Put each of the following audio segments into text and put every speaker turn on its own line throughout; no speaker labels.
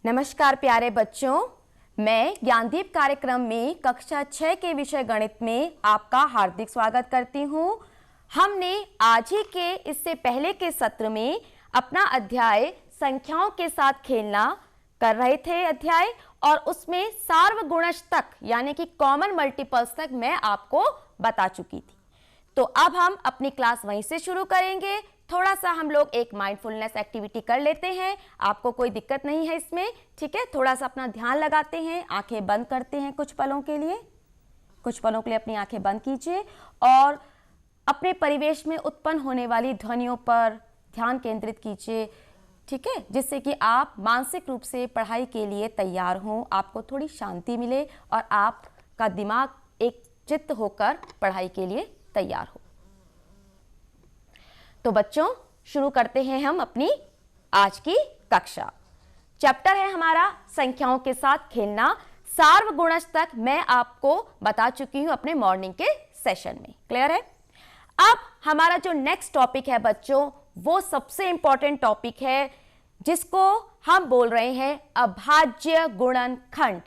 नमस्कार प्यारे बच्चों, मैं ज्ञानदीप कार्यक्रम में कक्षा 6 के विषय गणित में आपका हार्दिक स्वागत करती हूँ। हमने आज ही के इससे पहले के सत्र में अपना अध्याय संख्याओं के साथ खेलना कर रहे थे अध्याय, और उसमें सार्वगुणज यानी कि कॉमन मल्टीपल्स तक मैं आपको बता चुकी थी। तो अब हम अपनी क्लास वहीं से शुरू करेंगे। थोड़ा सा हम लोग एक माइंडफुलनेस एक्टिविटी कर लेते हैं, आपको कोई दिक्कत नहीं है इसमें, ठीक है। थोड़ा सा अपना ध्यान लगाते हैं, आंखें बंद करते हैं कुछ पलों के लिए अपनी आंखें बंद कीजिए और अपने परिवेश में उत्पन्न होने वाली ध्वनियों पर ध्यान केंद्रित कीजिए, ठीक है, जिससे कि आप मानसिक रूप से पढ़ाई के लिए तैयार हों, आपको थोड़ी शांति मिले और आपका दिमाग एक चित्त होकर पढ़ाई के लिए तैयार हो। तो बच्चों, शुरू करते हैं हम अपनी आज की कक्षा। चैप्टर है हमारा संख्याओं के साथ खेलना। सार्वगुणज तक मैं आपको बता चुकी हूं अपने मॉर्निंग के सेशन में, क्लियर है। अब हमारा जो नेक्स्ट टॉपिक है बच्चों, वो सबसे इंपॉर्टेंट टॉपिक है, जिसको हम बोल रहे हैं अभाज्य गुणनखंड,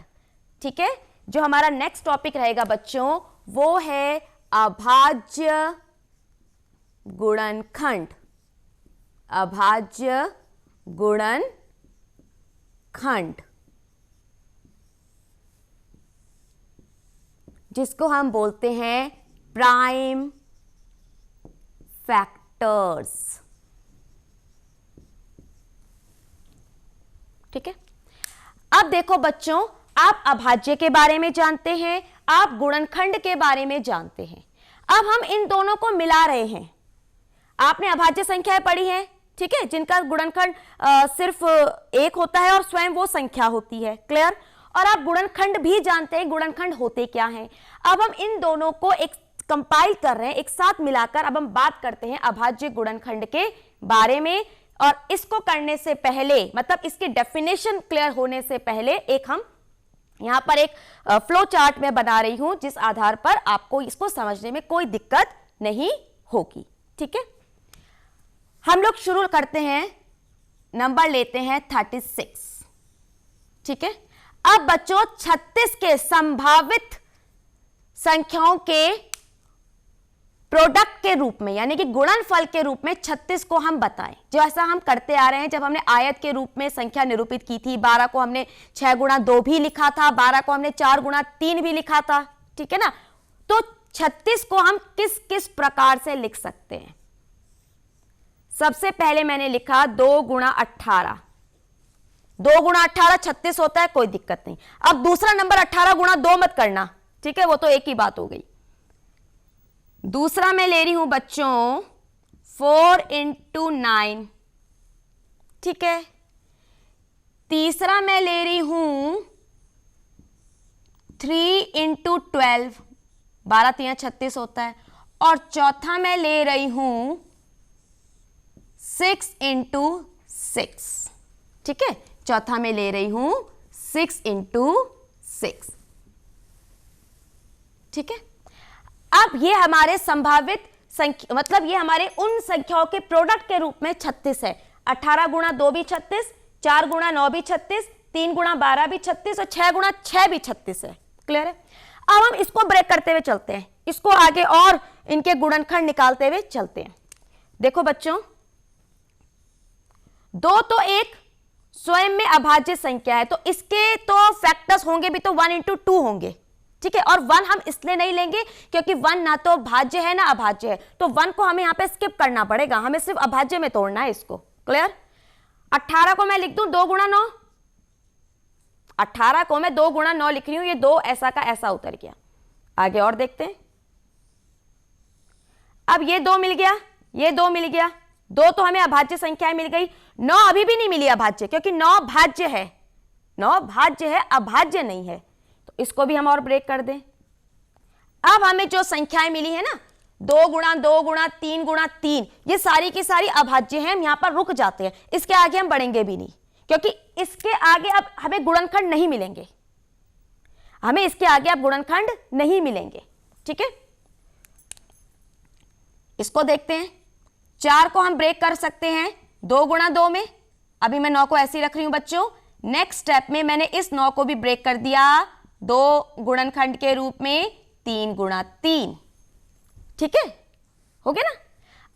ठीक है। जो हमारा नेक्स्ट टॉपिक रहेगा बच्चों, वो है अभाज्य गुणनखंड। अभाज्य गुणनखंड, जिसको हम बोलते हैं प्राइम फैक्टर्स, ठीक है। अब देखो बच्चों, आप अभाज्य के बारे में जानते हैं, आप गुणनखंड के बारे में जानते हैं। अब हम इन दोनों को मिला रहे हैं। आपने अभाज्य संख्याएं पढ़ी हैं, ठीक है, जिनका गुणनखंड सिर्फ एक होता है और स्वयं वो संख्या होती है, क्लियर। और आप गुणनखंड भी जानते हैं, गुणनखंड होते क्या हैं। अब हम इन दोनों को एक कंपाइल कर रहे हैं, एक साथ मिलाकर अब हम बात करते हैं अभाज्य गुणनखंड के बारे में। और इसको करने से पहले, मतलब इसकी डेफिनेशन क्लियर होने से पहले, एक हम यहां पर एक फ्लो चार्ट में बना रही हूं, जिस आधार पर आपको इसको समझने में कोई दिक्कत नहीं होगी, ठीक है। हम लोग शुरू करते हैं, नंबर लेते हैं 36, ठीक है। अब बच्चों 36 के संभावित संख्याओं के प्रोडक्ट के रूप में, यानी कि गुणनफल के रूप में 36 को हम बताएं, जो ऐसा हम करते आ रहे हैं। जब हमने आयत के रूप में संख्या निरूपित की थी, 12 को हमने 6 गुणा 2 भी लिखा था, 12 को हमने 4 गुणा 3 भी लिखा था, ठीक है ना। तो 36 को हम किस किस प्रकार से लिख सकते हैं। सबसे पहले मैंने लिखा 2 गुणा 18, 2 गुणा 18 36 होता है, कोई दिक्कत नहीं। अब दूसरा नंबर 18 गुणा 2 मत करना, ठीक है, वो तो एक ही बात हो गई। दूसरा मैं ले रही हूं बच्चों 4 into 9, ठीक है। तीसरा मैं ले रही हूं 3 into 12, 12 3 36 होता है। और चौथा मैं ले रही हूं 6 into 6, ठीक है। चौथा मैं ले रही हूं 6 into 6, ठीक है। अब ये हमारे संभावित संख्या, मतलब ये हमारे उन संख्याओं के प्रोडक्ट के रूप में 36 है। 18 गुणा 2 भी 36, 4 गुणा 9 भी 36, 3 गुणा 12 भी 36 और 6 गुणा 6 भी 36 है, क्लियर है। अब हम इसको ब्रेक करते हुए चलते हैं, इसको आगे और इनके गुणनखंड निकालते हुए चलते हैं। देखो बच्चों, 2 तो एक स्वयं में अभाज्य संख्या है, तो इसके तो फैक्टर्स होंगे भी, तो 1 into 2 होंगे, ठीक है। और 1 हम इसलिए नहीं लेंगे क्योंकि 1 ना तो भाज्य है ना अभाज्य है, तो 1 को हमें यहां पे स्किप करना पड़ेगा, हमें सिर्फ अभाज्य में तोड़ना है इसको, क्लियर। 18 को मैं लिख दूं 2 गुणा 9, 18 को मैं 2 गुणा 9 लिख रही हूं, ये 2 ऐसा का ऐसा उतर गया। आगे और देखते हैं। अब ये 2 मिल गया, ये 2 मिल गया, 2 तो हमें अभाज्य संख्याएं मिल गई। 9 अभी भी नहीं मिली अभाज्य, क्योंकि 9 भाज्य है, 9 भाज्य है, अभाज्य नहीं है, तो इसको भी हम और ब्रेक कर दें। अब हमें जो संख्याएं मिली है ना, 2 गुणा 2 गुणा 3 गुणा 3, ये सारी की सारी अभाज्य हैं। हम यहां पर रुक जाते हैं, इसके आगे हम बढ़ेंगे भी नहीं, क्योंकि इसके आगे अब हमें गुणनखंड नहीं मिलेंगे, हमें इसके आगे अब गुणनखंड नहीं मिलेंगे, ठीक है। इसको देखते हैं। 4 को हम ब्रेक कर सकते हैं 2 गुणा 2 में, अभी मैं 9 को ऐसे ही रख रही हूं बच्चों, नेक्स्ट स्टेप में मैंने इस 9 को भी ब्रेक कर दिया 2 गुणनखंड के रूप में, 3 गुणा 3। ठीक है, हो गया ना।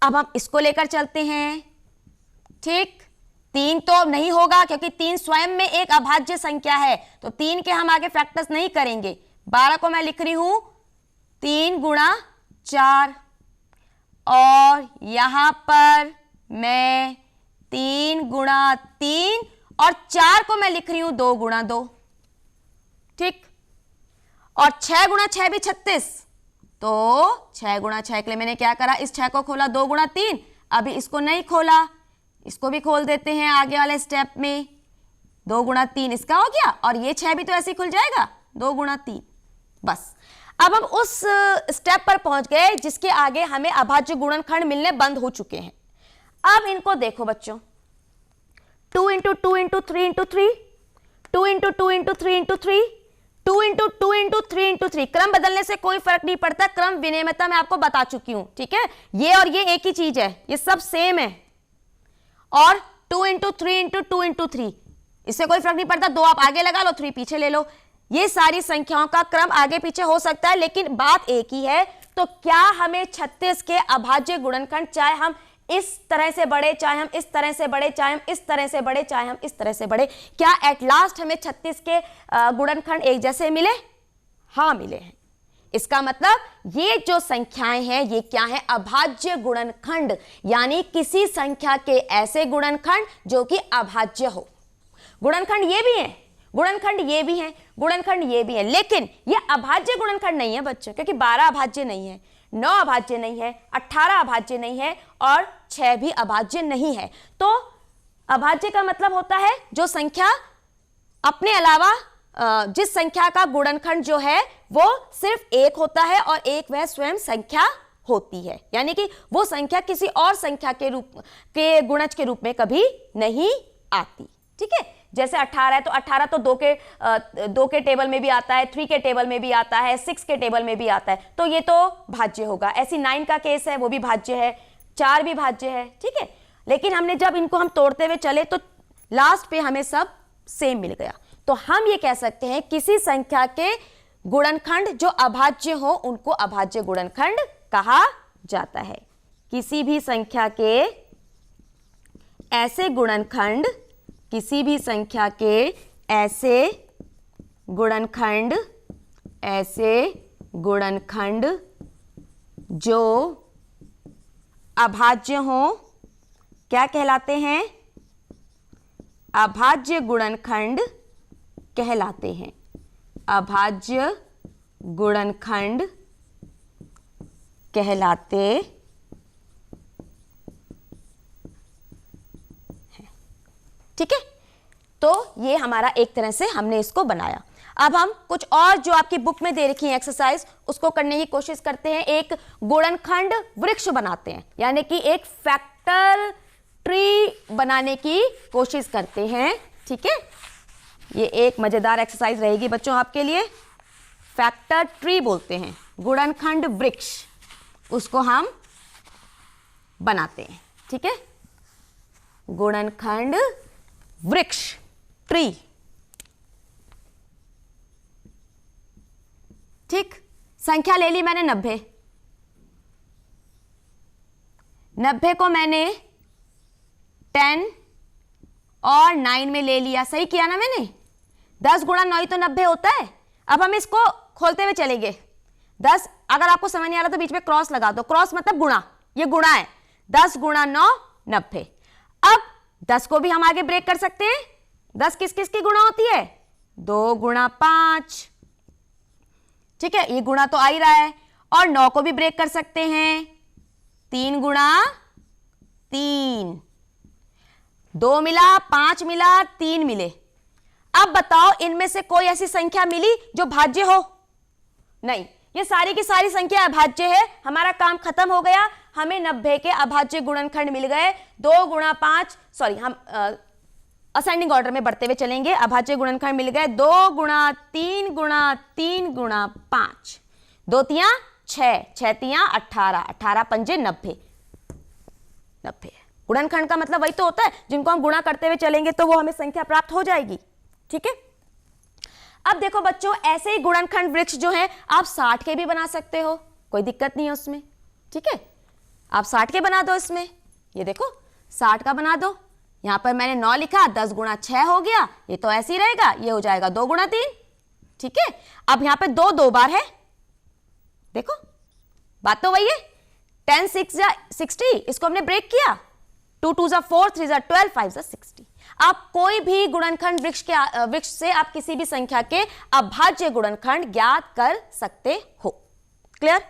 अब हम इसको लेकर चलते हैं। ठीक, 3 तो नहीं होगा क्योंकि 3 स्वयं में एक अभाज्य संख्या है, तो 3 के हम आगे फैक्टर्स नहीं करेंगे। 12 को मैं लिख रही हूं 3 गुणा 4, और यहां पर मैं 3 गुणा 3 और 4 को मैं लिख रही हूं 2 गुणा 2। ठीक, और 6 गुणा 6 भी 36, तो 6 गुणा 6 के लिए मैंने क्या करा, इस 6 को खोला 2 गुणा 3, अभी इसको नहीं खोला, इसको भी खोल देते हैं आगे वाले स्टेप में। 2 गुणा 3 इसका हो गया, और ये 6 भी तो ऐसे ही खुल जाएगा, 2 गुणा 3। बस अब हम उस स्टेप पर पहुंच गए जिसके आगे हमें अभाज्य गुणनखंड मिलने बंद हो चुके हैं। अब इनको देखो बच्चों, 2 into 2 into 3 into 3, 2 into 2 into 3 into 3, 2 into 2 into 3 into 3। क्रम बदलने से कोई फर्क नहीं पड़ता, क्रम विनिमयता मैं आपको बता चुकी हूं। ठीक है, ये और ये एक ही चीज है, ये सब सेम है। और 2 इंटू 3 इंटू 2 इंटू 3, इससे कोई फर्क नहीं पड़ता, 2 आप आगे लगा लो, 3 पीछे ले लो। ये सारी संख्याओं का क्रम आगे पीछे हो सकता है, लेकिन बात एक ही है। तो क्या हमें 36 के अभाज्य गुणनखंड, चाहे हम इस तरह से बढ़े, चाहे हम इस तरह से बढ़े, चाहे हम इस तरह से बढ़े, चाहे हम इस तरह से बढ़े, क्या एट लास्ट हमें 36 के गुणनखंड एक जैसे मिले? हाँ मिले हैं। इसका मतलब ये जो संख्याएं हैं ये क्या है? अभाज्य गुणनखंड, यानी किसी संख्या के ऐसे गुणनखंड जो कि अभाज्य हो। गुणनखंड ये भी है, गुणनखंड ये भी है, गुणनखंड ये भी है, लेकिन ये अभाज्य गुणनखंड नहीं है बच्चों, क्योंकि 12 अभाज्य नहीं है, 9 अभाज्य नहीं है, 18 अभाज्य नहीं है, और 6 भी अभाज्य नहीं है। तो अभाज्य का मतलब होता है जो संख्या अपने अलावा जिस संख्या का गुणनखंड जो है वो सिर्फ एक होता है और एक वह स्वयं संख्या होती है, यानी कि वो संख्या किसी और संख्या के गुणज के रूप में कभी नहीं आती। ठीक है, जैसे 18 है तो 18 तो 2 के टेबल में भी आता है, 3 के टेबल में भी आता है, 6 के टेबल में भी आता है, तो ये तो भाज्य होगा। ऐसी 9 का केस है, वो भी भाज्य है, 4 भी भाज्य है। ठीक है, लेकिन हमने जब इनको हम तोड़ते हुए चले तो लास्ट पे हमें सब सेम मिल गया। तो हम ये कह सकते हैं किसी संख्या के गुणनखंड जो अभाज्य हो उनको अभाज्य गुणनखंड कहा जाता है। किसी भी संख्या के ऐसे गुणनखंड, किसी भी संख्या के ऐसे गुणनखंड जो अभाज्य हो क्या कहलाते हैं? अभाज्य गुणनखंड कहलाते हैं। अभाज्य गुणनखंड कहलाते हैं। ठीक है, तो ये हमारा एक तरह से हमने इसको बनाया। अब हम कुछ और जो आपकी बुक में दे रखी है एक्सरसाइज उसको करने की कोशिश करते हैं। एक गुणनखंड वृक्ष बनाते हैं, यानी कि एक फैक्टर ट्री बनाने की कोशिश करते हैं। ठीक है, ये एक मजेदार एक्सरसाइज रहेगी बच्चों आपके लिए। फैक्टर ट्री बोलते हैं, गुणनखंड वृक्ष, उसको हम बनाते हैं। ठीक है, गुणनखंड वृक्ष ट्री। ठीक, संख्या ले ली मैंने 90। 90 को मैंने 10 और 9 में ले लिया। सही किया ना मैंने? 10 गुणा 9 तो 90 होता है। अब हम इसको खोलते हुए चलेंगे। 10, अगर आपको समझ नहीं आ रहा तो बीच में क्रॉस लगा दो। क्रॉस मतलब गुणा, ये गुणा है। 10 गुणा 9 90। अब 10 को भी हम आगे ब्रेक कर सकते हैं। 10 किस किस की गुणा होती है? 2 गुणा 5। ठीक है, ये गुणा तो आ ही रहा है। और 9 को भी ब्रेक कर सकते हैं। 3 गुणा 3, 2 मिला, 5 मिला, 3 मिले। अब बताओ इनमें से कोई ऐसी संख्या मिली जो भाज्य हो? नहीं, ये सारी की सारी संख्या अभाज्य है। हमारा काम खत्म हो गया, हमें 90 के अभाज्य गुणनखंड मिल गए। 2 गुणा 5, सॉरी हम असेंडिंग ऑर्डर में बढ़ते हुए चलेंगे। अभाज्य गुणनखंड मिल गए 2 गुणा 3 गुणा 3 गुणा 5। 2 तियां 6, 6 तियां 18, 18 पंजे 90। 90 गुणनखंड का मतलब वही तो होता है, जिनको हम गुणा करते हुए चलेंगे तो वो हमें संख्या प्राप्त हो जाएगी। ठीक है। अब देखो बच्चों, ऐसे ही गुणनखंड वृक्ष जो है आप 60 के भी बना सकते हो, कोई दिक्कत नहीं है उसमें, ठीक है। आप 60 के बना दो, इसमें ये देखो 60 का बना दो। यहां पर मैंने 9 लिखा, 10 गुणा 6 हो गया, ये तो ऐसे ही रहेगा, ये हो जाएगा 2 गुणा 3, ठीक है। अब यहां पे 2 बार है, देखो बात तो वही है। 10 6 जा 60, इसको हमने ब्रेक किया, 2 2 जा 4, 3 जा 12, 5 जा 60। आप कोई भी गुणनखंड वृक्ष से आप किसी भी संख्या के अभाज्य गुणनखंड ज्ञात कर सकते हो। क्लियर?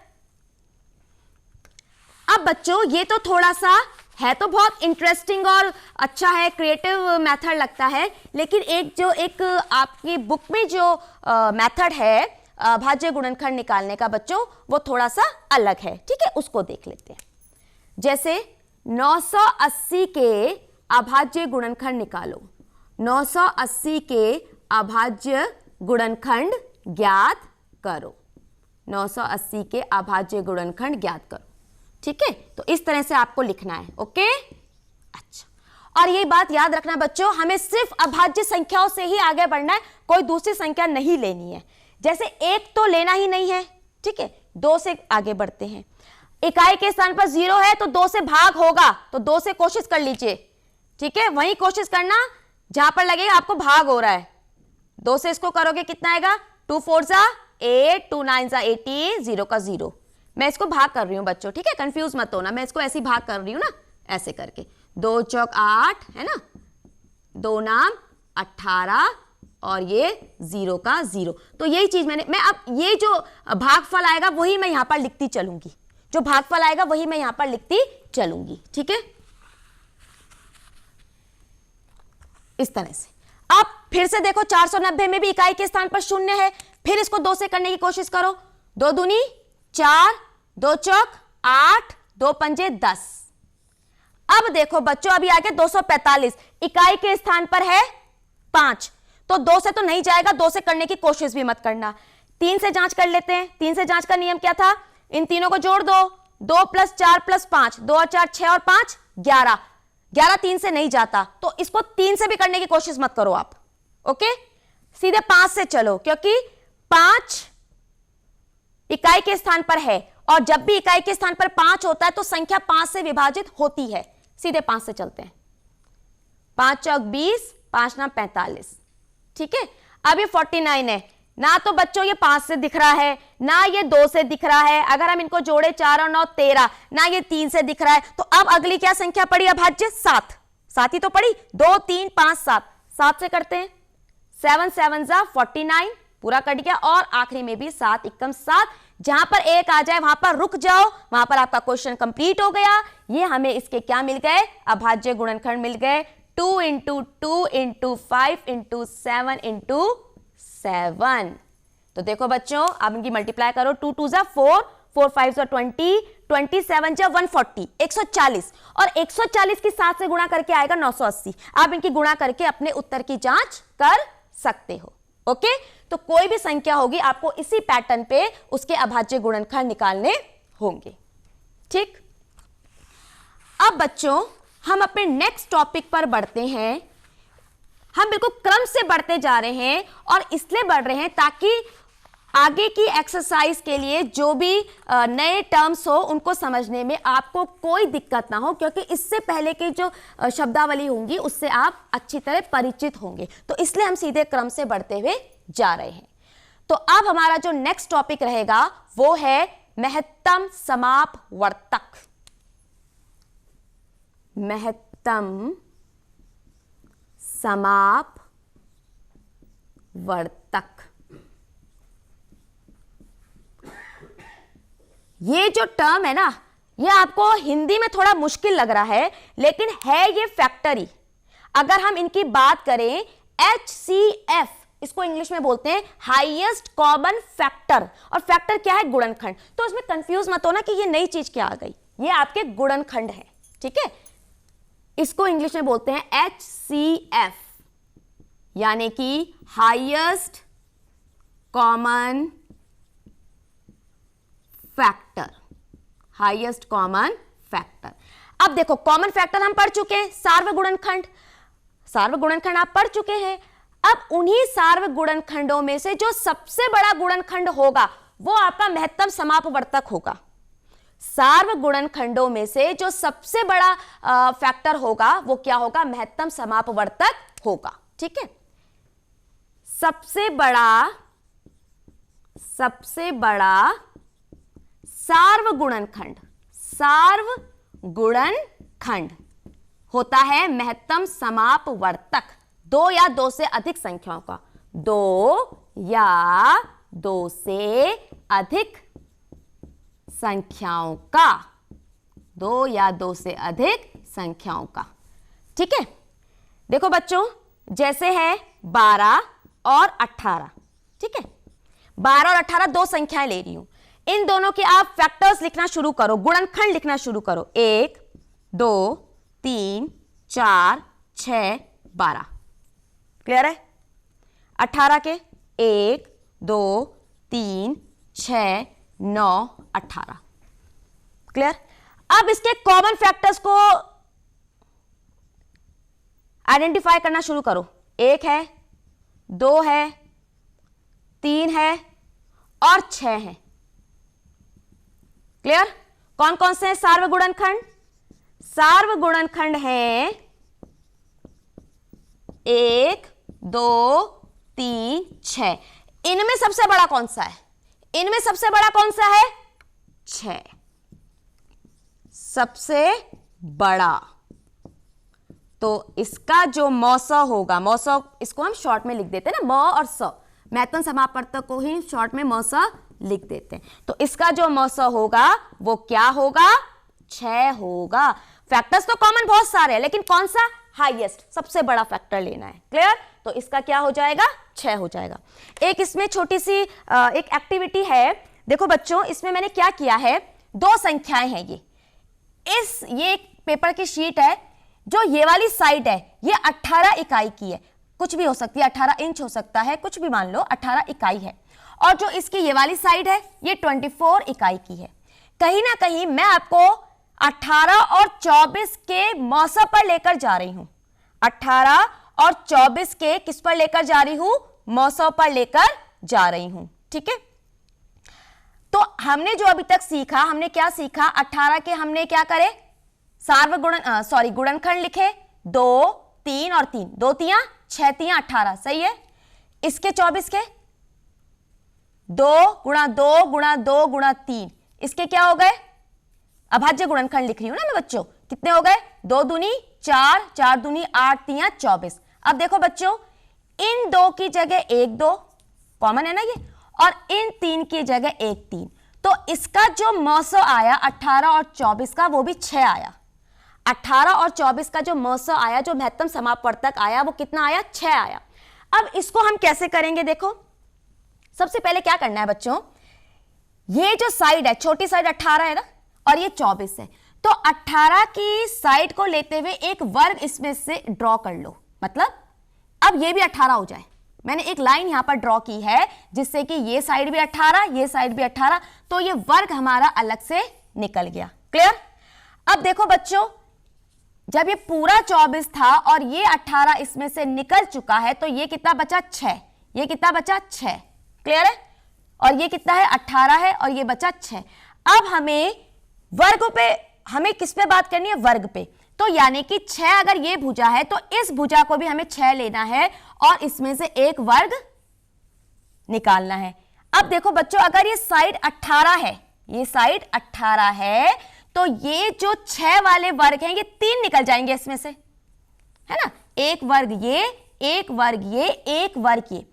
अब बच्चों ये तो थोड़ा सा है तो बहुत इंटरेस्टिंग और अच्छा है, क्रिएटिव मेथड लगता है, लेकिन एक आपकी बुक में जो मेथड है अभाज्य गुणनखंड निकालने का बच्चों, वो थोड़ा सा अलग है, ठीक है। उसको देख लेते हैं। जैसे 980 के अभाज्य गुणनखंड निकालो, 980 के अभाज्य गुणनखंड ज्ञात करो, 980 के अभाज्य गुणनखंड ज्ञात करो, ठीक है। तो इस तरह से आपको लिखना है, ओके। अच्छा, और ये बात याद रखना बच्चों, हमें सिर्फ अभाज्य संख्याओं से ही आगे बढ़ना है, कोई दूसरी संख्या नहीं लेनी है। जैसे 1 तो लेना ही नहीं है, ठीक है। 2 से आगे बढ़ते हैं, इकाई के स्थान पर 0 है तो 2 से भाग होगा, तो 2 से कोशिश कर लीजिए, ठीक है। वही कोशिश करना जहां पर लगेगा आपको भाग हो रहा है। 2 से इसको करोगे कितना आएगा, 2 4 जा 8, 2 9 जा 18, 0 का 0। मैं इसको भाग कर रही हूं बच्चों, ठीक है, कंफ्यूज मत होना, मैं इसको ऐसे ही भाग कर रही हूं ना, ऐसे करके। 2 चौक 8 है ना, 2 नाम 18 और ये 0 का 0। तो यही चीज मैं अब ये जो भागफल आएगा वही मैं यहां पर लिखती चलूंगी, जो भागफल आएगा वही मैं यहां पर लिखती चलूंगी, ठीक है। इस तरह से आप फिर से देखो, 490 में भी इकाई के स्थान पर 0 है, फिर इसको 2 से करने की कोशिश करो। 2 दूनी 4, 2 चौक 8, 2 पंजे 10। अब देखो बच्चों, अभी आगे 245, इकाई के स्थान पर है 5, तो 2 से तो नहीं जाएगा, 2 से करने की कोशिश भी मत करना। 3 से जांच कर लेते हैं। 3 से जांच का नियम क्या था, इन तीनों को जोड़ दो, 2 + 4 + 5, 2 और 4 6 और 5 11, 11 3 से नहीं जाता, तो इसको 3 से भी करने की कोशिश मत करो आप, ओके। सीधे 5 से चलो, क्योंकि 5 इकाई के स्थान पर है, और जब भी इकाई के स्थान पर 5 होता है तो संख्या 5 से विभाजित होती है। सीधे 5 से चलते हैं। 5 चौक 20, 5 नाम 45, ठीक है। अब ये 49 है ना, तो बच्चों ये 5 से दिख रहा है ना, ये 2 से दिख रहा है। अगर हम इनको जोड़े 4 और 9 13, ना ये 3 से दिख रहा है। तो अब अगली क्या संख्या पड़ी अभाज्य, 7, 7 ही तो पड़ी। 2 3 5 7, 7 से करते हैं। 7 7 जा 49, पूरा कट गया, और आखिरी में भी 7 एकम 7। जहां पर 1 आ जाए वहां पर रुक जाओ, वहां पर आपका क्वेश्चन कंप्लीट हो गया। ये हमें इसके क्या मिल गए, अभाज्य गुणनखंड मिल गए। 2 × 2 × 5 × 7 × 7। तो देखो बच्चों, आप इनकी मल्टीप्लाई करो। 2 2 जा 4, 4 5 जा 20, 27 जा 140, 140, और 140 की 7 से गुणा करके आएगा 980। आप इनकी गुणा करके अपने उत्तर की जांच कर सकते हो, ओके। तो कोई भी संख्या होगी, आपको इसी पैटर्न पे उसके अभाज्य गुणनखंड निकालने होंगे, ठीक। अब बच्चों हम अपने नेक्स्ट टॉपिक पर बढ़ते हैं। हम बिल्कुल क्रम से बढ़ते जा रहे हैं, और इसलिए बढ़ रहे हैं ताकि आगे की एक्सरसाइज के लिए जो भी नए टर्म्स हो उनको समझने में आपको कोई दिक्कत ना हो, क्योंकि इससे पहले की जो शब्दावली होंगी उससे आप अच्छी तरह परिचित होंगे। तो इसलिए हम सीधे क्रम से बढ़ते हुए जा रहे हैं। तो अब हमारा जो नेक्स्ट टॉपिक रहेगा वो है महत्तम समापवर्तक। महत्तम समापवर्तक, ये जो टर्म है ना, ये आपको हिंदी में थोड़ा मुश्किल लग रहा है, लेकिन है ये फैक्टरी। अगर हम इनकी बात करें, HCF, इसको इंग्लिश में बोलते हैं हाईएस्ट कॉमन फैक्टर, और फैक्टर क्या है, गुणनखंड। तो इसमें कंफ्यूज मत होना कि ये नई चीज क्या आ गई, ये आपके गुणनखंड है, ठीक है। इसको इंग्लिश में बोलते हैं HCF, यानी कि highest common factor, highest common factor. अब देखो, कॉमन फैक्टर हम पढ़ चुके हैं, सार्वगुणनखंड, सार्वगुणनखंड आप पढ़ चुके हैं। अब उन्हीं सार्व गुणनखंडों में से जो सबसे बड़ा गुणनखंड होगा वो आपका महत्तम समापवर्तक होगा। सार्व गुणनखंडों में से जो सबसे बड़ा फैक्टर होगा वो क्या होगा? महत्तम समापवर्तक होगा। ठीक है, सबसे बड़ा सार्व गुणनखंड होता है महत्तम समापवर्तक, दो या दो से अधिक संख्याओं का, दो या दो से अधिक संख्याओं का, दो या दो से अधिक संख्याओं का। ठीक है, देखो बच्चों, जैसे है 12 और 18। ठीक है, 12 और 18 दो संख्याएं ले रही हूं, इन दोनों के आप फैक्टर्स लिखना शुरू करो, गुणनखंड लिखना शुरू करो। 1 2 3 4 6 12। क्लियर है? 18 के 1 2 3 6 9 18। क्लियर? अब इसके कॉमन फैक्टर्स को आइडेंटिफाई करना शुरू करो। 1 है, 2 है, 3 है और 6 है। क्लियर? कौन कौन से हैं सार्व गुणनखंड? सार्व गुणनखंड है 1 2 3 6। इनमें सबसे बड़ा कौन सा है? इनमें सबसे बड़ा कौन सा है? 6, सबसे बड़ा। तो इसका जो मौसा होगा, मौसा इसको हम शॉर्ट में लिख देते हैं ना, म और स, महत्तम समापवर्तक को ही शॉर्ट में मौसा लिख देते हैं। तो इसका जो मौसा होगा वो क्या होगा? 6 होगा। फैक्टर्स तो कॉमन बहुत सारे हैं, लेकिन कौन सा हाईएस्ट, सबसे बड़ा फैक्टर लेना है। क्लियर? तो इसका क्या हो जाएगा? 6 हो जाएगा। एक इसमें छोटी सी एक एक्टिविटी है। देखो बच्चों, इसमें मैंने क्या किया है, दो संख्याएं हैं ये एक पेपर की शीट है, जो ये वाली साइड है ये 18 इकाई की है, कुछ भी हो सकती है, 18 इंच हो सकता है, कुछ भी मान लो, 18 इकाई है। और जो इसकी ये वाली साइड है ये 24 इकाई की है। कहीं ना कहीं मैं आपको 18 और 24 के मौसा पर लेकर जा रही हूं। 18 और 24 के किस पर लेकर जा रही हूं? मौसा पर लेकर जा रही हूं। ठीक है, तो हमने जो अभी तक सीखा, हमने क्या सीखा? 18 के हमने क्या करे? गुणनखंड लिखे, 2 3 और 3, 2 तियां 6 तियां 18। सही है। इसके 24 के 2 गुणा 2 गुणा 2 गुणा 3, इसके क्या हो गए? अभाज्य गुणनखंड लिख रही हूं ना मैं बच्चों। कितने हो गए? 2 दूनी 4, 4 दूनी 8, तियां 24। अब देखो बच्चों, इन 2 की जगह 1 2 कॉमन है ना ये, और इन 3 की जगह 1 3। तो इसका जो मौसा आया 18 और 24 का, वो भी 6 आया। 18 और 24 का जो मौसा आया, जो महत्तम समापवर्तक आया, वो कितना आया? 6 आया। अब इसको हम कैसे करेंगे? देखो, सबसे पहले क्या करना है बच्चों, ये जो साइड है, छोटी साइड 18 है ना, और ये 24 है, तो 18 की साइड को लेते हुए एक वर्ग इसमें से ड्रॉ कर लो। मतलब अब ये भी 18 हो जाए। मैंने एक लाइन यहां पर ड्रॉ की है जिससे कि ये साइड भी 18, ये साइड भी 18, तो ये वर्ग हमारा अलग से निकल गया। क्लियर? अब देखो बच्चों, जब ये पूरा 24 था और ये 18 इसमें से निकल चुका है, तो ये कितना बचा? 6। ये कितना बचा? 6। क्लियर है? और ये कितना है? 18 है, और ये बचा 6। अब हमें वर्ग पे, हमें किस पे बात करनी है? वर्ग पे। तो यानी कि 6 अगर ये भुजा है तो इस भुजा को भी हमें 6 लेना है और इसमें से एक वर्ग निकालना है। अब देखो बच्चों, अगर ये साइड 18 है, ये साइड 18 है, तो ये जो 6 वाले वर्ग हैं ये 3 निकल जाएंगे इसमें से, है ना? एक वर्ग ये, एक वर्ग ये, एक वर्ग ये।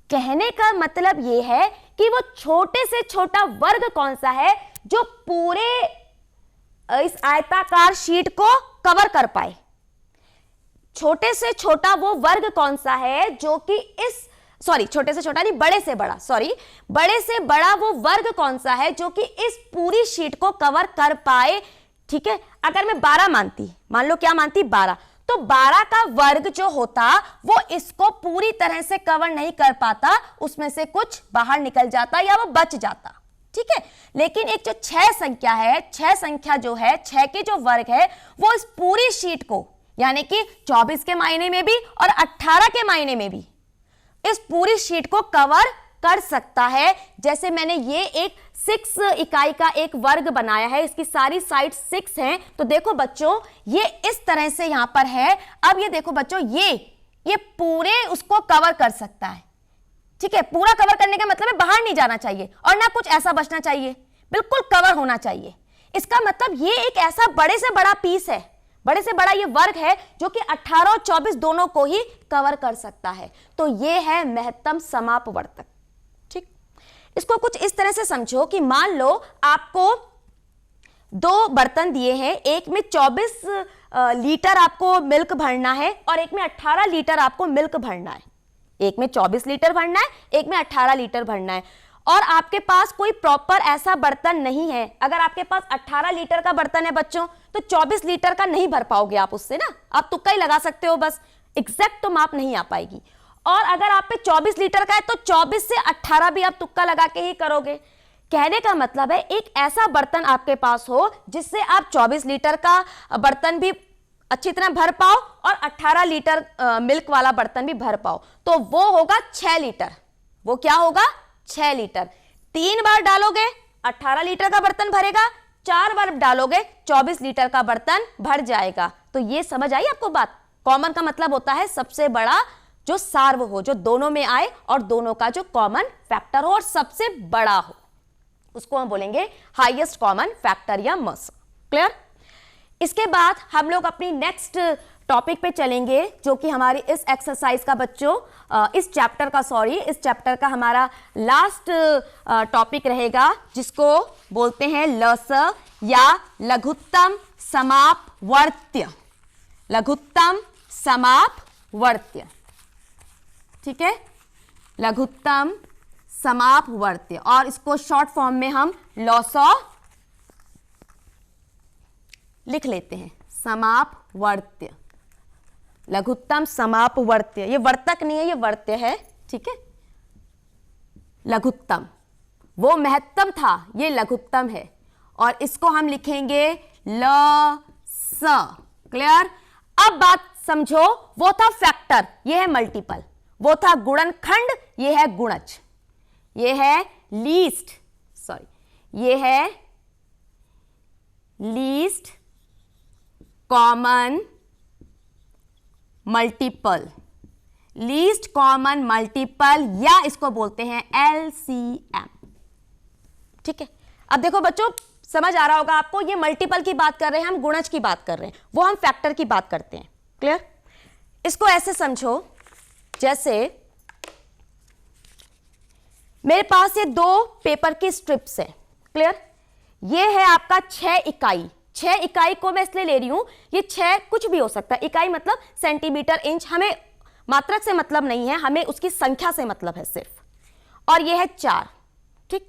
कहने का मतलब ये है कि वो छोटे से छोटा वर्ग कौन सा है जो पूरे इस आयताकार शीट को कवर कर पाए। छोटे से छोटा वो वर्ग कौन सा है जो कि इस, छोटे से छोटा नहीं, बड़े से बड़ा, बड़े से बड़ा वो वर्ग कौन सा है जो कि इस पूरी शीट को कवर कर पाए। ठीक है, अगर मैं 12 मानती, मान लो क्या मानती? 12, तो 12 का वर्ग जो होता वो इसको पूरी तरह से कवर नहीं कर पाता, उसमें से कुछ बाहर निकल जाता या वो बच जाता। ठीक है, लेकिन एक जो 6 संख्या है, 6 संख्या जो है, 6 के जो वर्ग है, वो इस पूरी शीट को, यानी कि 24 के मायने में भी और 18 के मायने में भी, इस पूरी शीट को कवर कर सकता है। जैसे मैंने ये एक 6 इकाई का एक वर्ग बनाया है, इसकी सारी साइड 6 हैं, तो देखो बच्चों ये इस तरह से यहां पर है। अब ये देखो बच्चों, ये पूरे उसको कवर कर सकता है, ठीक है। पूरा कवर करने का मतलब है बाहर नहीं जाना चाहिए और ना कुछ ऐसा बचना चाहिए, बिल्कुल कवर होना चाहिए। इसका मतलब ये एक ऐसा बड़े से बड़ा पीस है, बड़े से बड़ा ये वर्ग है जो कि 18 और 24 दोनों को ही कवर कर सकता है। तो ये है महत्तम समापवर्तक, ठीक। इसको कुछ इस तरह से समझो कि मान लो आपको 2 बर्तन दिए हैं, एक में 24 लीटर आपको मिल्क भरना है और एक में 18 लीटर आपको मिल्क भरना है। एक में 24 लीटर भरना है, एक में 18 लीटर भरना है, और आपके पास कोई प्रॉपर ऐसा बर्तन नहीं है। अगर आपके पास 18 लीटर का बर्तन है बच्चों, तो 24 लीटर का नहीं भर पाओगे आप उससे ना, आप तुक्का ही लगा सकते हो, बस एग्जैक्ट तो माप नहीं आ पाएगी। और अगर आप पे 24 लीटर का है तो 24 से 18 भी आप तुक्का लगा के ही करोगे। कहने का मतलब है एक ऐसा बर्तन आपके पास हो जिससे आप 24 लीटर का बर्तन भी अच्छी तरह भर पाओ और 18 लीटर मिल्क वाला बर्तन भी भर पाओ, तो वो होगा 6 लीटर। वो क्या होगा? 6 लीटर। 3 बार डालोगे 18 लीटर का बर्तन भरेगा, 4 बार डालोगे 24 लीटर का बर्तन भर जाएगा। तो ये समझ आई आपको बात? कॉमन का मतलब होता है सबसे बड़ा जो सार्व हो, जो दोनों में आए और दोनों का जो कॉमन फैक्टर हो और सबसे बड़ा हो, उसको हम बोलेंगे हाईएस्ट कॉमन फैक्टर या मस। क्लियर? इसके बाद हम लोग अपनी नेक्स्ट टॉपिक पे चलेंगे, जो कि हमारी इस एक्सरसाइज का बच्चों इस चैप्टर का हमारा लास्ट टॉपिक रहेगा, जिसको बोलते हैं लस या लघुत्तम समापवर्त्य। लघुत्तम समापवर्त्य, ठीक है, लघुत्तम समापवर्त्य, और इसको शॉर्ट फॉर्म में हम लॉसॉ लिख लेते हैं, समापवर्त्य, लघुत्तम समापवर्त्य। ये वर्तक नहीं है, ये वर्त्य है, ठीक है। लघुत्तम वो महत्तम था, ये लघुत्तम है, और इसको हम लिखेंगे ल स। क्लियर? अब बात समझो, वो था फैक्टर, ये है मल्टीपल, वो था गुणनखंड, ये है गुणज, ये है ये है least common multiple, least common multiple, या इसको बोलते हैं LCM, ठीक है। अब देखो बच्चों, समझ आ रहा होगा आपको, ये मल्टीपल की बात कर रहे हैं हम, गुणज की बात कर रहे हैं, वो हम फैक्टर की बात करते हैं। क्लियर? इसको ऐसे समझो, जैसे मेरे पास ये 2 पेपर की स्ट्रिप्स है। क्लियर? ये है आपका 6 इकाई। 6 इकाई को मैं इसलिए ले रही हूं, ये 6 कुछ भी हो सकता है, इकाई मतलब सेंटीमीटर, इंच, हमें मात्रक से मतलब नहीं है, हमें उसकी संख्या से मतलब है सिर्फ। और ये है 4, ठीक।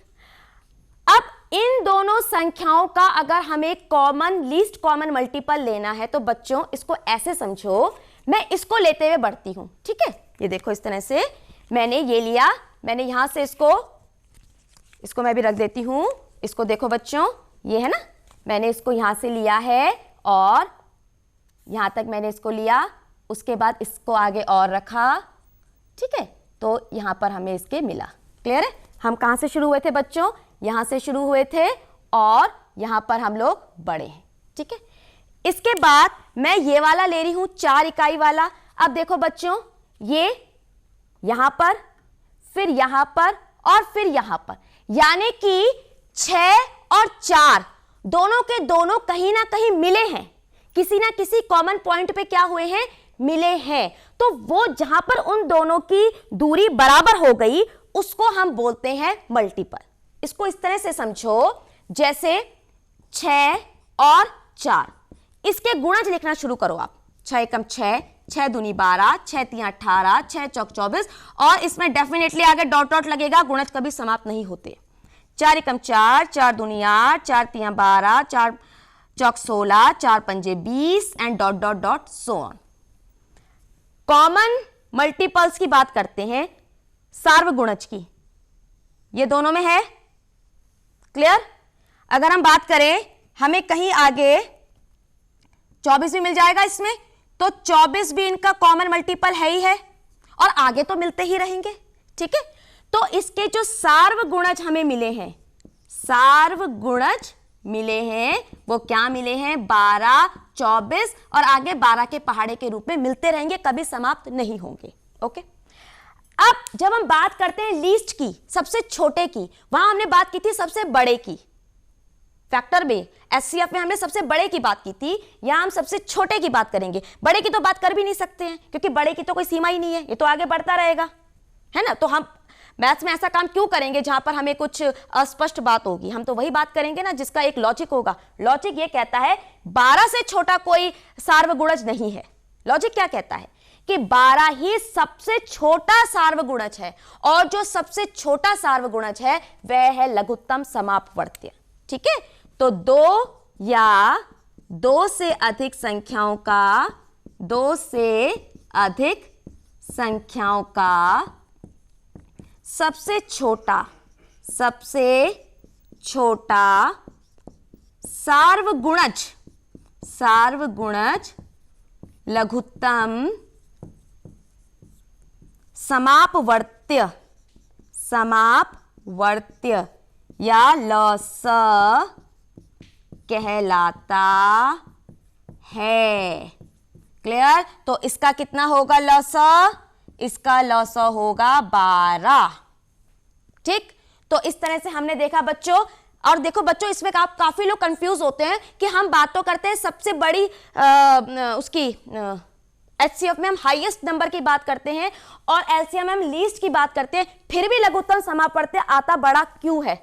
अब इन दोनों संख्याओं का अगर हमें कॉमन लीस्ट कॉमन मल्टीपल लेना है, तो बच्चों इसको ऐसे समझो, मैं इसको लेते हुए बढ़ती हूं, ठीक है। ये देखो, इस तरह से मैंने ये लिया, मैंने यहां से इसको मैं भी रख देती हूं। इसको देखो बच्चों, ये है ना, मैंने इसको यहां से लिया है और यहां तक मैंने इसको लिया, उसके बाद इसको आगे और रखा, ठीक है। तो यहां पर हमें इसके मिला। क्लियर है? हम कहां से शुरू हुए थे बच्चों? यहां से शुरू हुए थे और यहां पर हम लोग बढ़े हैं, ठीक है। इसके बाद मैं ये वाला ले रही हूं, 4 इकाई वाला। अब देखो बच्चों, ये यहां पर, फिर यहां पर और फिर यहां पर, यानी कि 6 और 4 दोनों के दोनों कहीं ना कहीं मिले हैं, किसी ना किसी कॉमन पॉइंट पे क्या हुए हैं? मिले हैं। तो वो जहां पर उन दोनों की दूरी बराबर हो गई, उसको हम बोलते हैं मल्टीपल। इसको इस तरह से समझो, जैसे 6 और 4, इसके गुणज लिखना शुरू करो आप। 6 एकम 6, 6 दूनी 12, 6 3 18, 6 चौक 24, और इसमें डेफिनेटली आगे डॉट डॉट लगेगा, गुणज कभी समाप्त नहीं होते। 4 एकम 4, 4 दूनी 8, 4 3 12, 4 चौक 16, 4 पंजे 20, and dot dot dot so on. Common multiples की बात करते हैं, सार्वगुणज की, ये दोनों में है। क्लियर? अगर हम बात करें, हमें कहीं आगे 24 भी मिल जाएगा इसमें, तो 24 भी इनका कॉमन मल्टीपल है ही है, और आगे तो मिलते ही रहेंगे, ठीक है। तो इसके जो सार्वगुणज हमें मिले हैं, सार्वगुणज मिले हैं, वो क्या मिले हैं, 12, 24 और आगे 12 के पहाड़े के रूप में मिलते रहेंगे, कभी समाप्त नहीं होंगे। ओके, अब जब हम बात करते हैं लीस्ट की, सबसे छोटे की, वहां हमने बात की थी सबसे बड़े की। फैक्टर में, एचसीएफ में हमने सबसे बड़े की बात की थी, यहां हम सबसे छोटे की बात करेंगे। बड़े की तो बात कर भी नहीं सकते हैं, क्योंकि बड़े की तो कोई सीमा ही नहीं है, ये तो आगे बढ़ता रहेगा, है ना। तो हम मैथ्स में ऐसा काम क्यों करेंगे जहां पर हमें कुछ अस्पष्ट बात होगी, हम तो वही बात करेंगे ना जिसका एक लॉजिक होगा। लॉजिक ये कहता है 12 से छोटा कोई सार्वगुणज नहीं है। लॉजिक क्या कहता है कि 12 ही सबसे छोटा सार्वगुणज है, और जो सबसे छोटा सार्वगुणज है वह है लघुत्तम समापवर्त्य, ठीक है। तो 2 या 2 से अधिक संख्याओं का, 2 से अधिक संख्याओं का सबसे छोटा सार्वगुणज लघुत्तम समापवर्त्य या लस कहलाता है। क्लियर। तो इसका कितना होगा लस, इसका लस होगा 12, ठीक। तो इस तरह से हमने देखा बच्चों। और देखो बच्चों, इसमें आप काफी लोग कंफ्यूज होते हैं कि हम बात तो करते हैं सबसे बड़ी उसकी एचसीएफ में हम हाईएस्ट नंबर की बात करते हैं और एलसीएम में हम लीस्ट की बात करते हैं, फिर भी लघुत्तम समापवर्त्य आता बड़ा क्यों है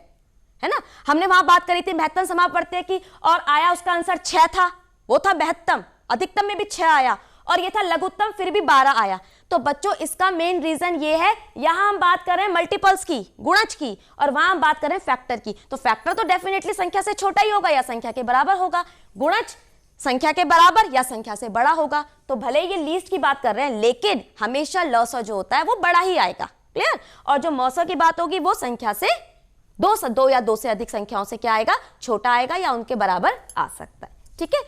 ना। हमने वहां बात करी थी महत्तम समापवर्त्य की, और आया उसका आंसर 6 था, वो था महत्तम। अधिकतम में भी 6 आया, और ये था लघुत्तम, फिर भी 12 आया। तो बच्चों इसका मेन रीजन ये है, यहां हम बात कर रहे हैं मल्टीपल्स की, गुणज की, और वहां हम बात कर रहे हैं फैक्टर की। तो फैक्टर तो डेफिनेटली संख्या से छोटा ही होगा या संख्या के बराबर होगा, गुणज संख्या के बराबर या संख्या से बड़ा होगा। तो भले ये लीस्ट की बात कर रहे हैं, लेकिन हमेशा लॉस जो होता है वो बड़ा ही आएगा। क्लियर। और जो मौसा की बात होगी वो संख्या से 2 या 2 से अधिक संख्याओं से क्या आएगा, छोटा आएगा या उनके बराबर आ सकता है, ठीक है।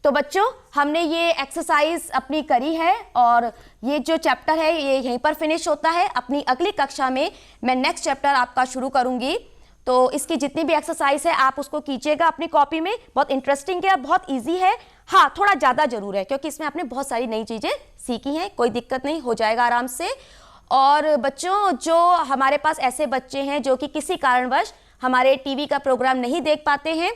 तो बच्चों हमने ये एक्सरसाइज अपनी करी है, और ये जो चैप्टर है ये यहीं पर फिनिश होता है। अपनी अगली कक्षा में मैं नेक्स्ट चैप्टर आपका शुरू करूंगी, तो इसकी जितनी भी एक्सरसाइज है आप उसको कीजिएगा अपनी कॉपी में। बहुत इंटरेस्टिंग है, बहुत ईजी है, हाँ थोड़ा ज़्यादा जरूर है, क्योंकि इसमें आपने बहुत सारी नई चीज़ें सीखी हैं। कोई दिक्कत नहीं, हो जाएगा आराम से। और बच्चों, जो हमारे पास ऐसे बच्चे हैं जो कि किसी कारणवश हमारे टीवी का प्रोग्राम नहीं देख पाते हैं,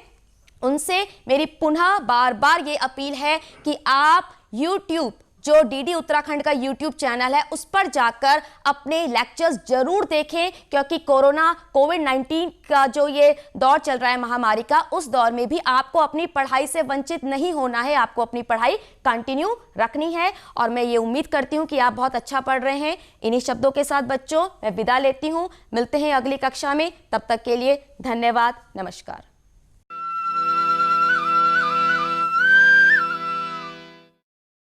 उनसे मेरी पुनः बार बार ये अपील है कि आप YouTube, जो डीडी उत्तराखंड का YouTube चैनल है, उस पर जाकर अपने लेक्चर्स जरूर देखें, क्योंकि कोविड-19 का जो ये दौर चल रहा है महामारी का, उस दौर में भी आपको अपनी पढ़ाई से वंचित नहीं होना है, आपको अपनी पढ़ाई कंटिन्यू रखनी है। और मैं ये उम्मीद करती हूँ कि आप बहुत अच्छा पढ़ रहे हैं। इन्हीं शब्दों के साथ बच्चों मैं विदा लेती हूँ, मिलते हैं अगली कक्षा में, तब तक के लिए धन्यवाद, नमस्कार।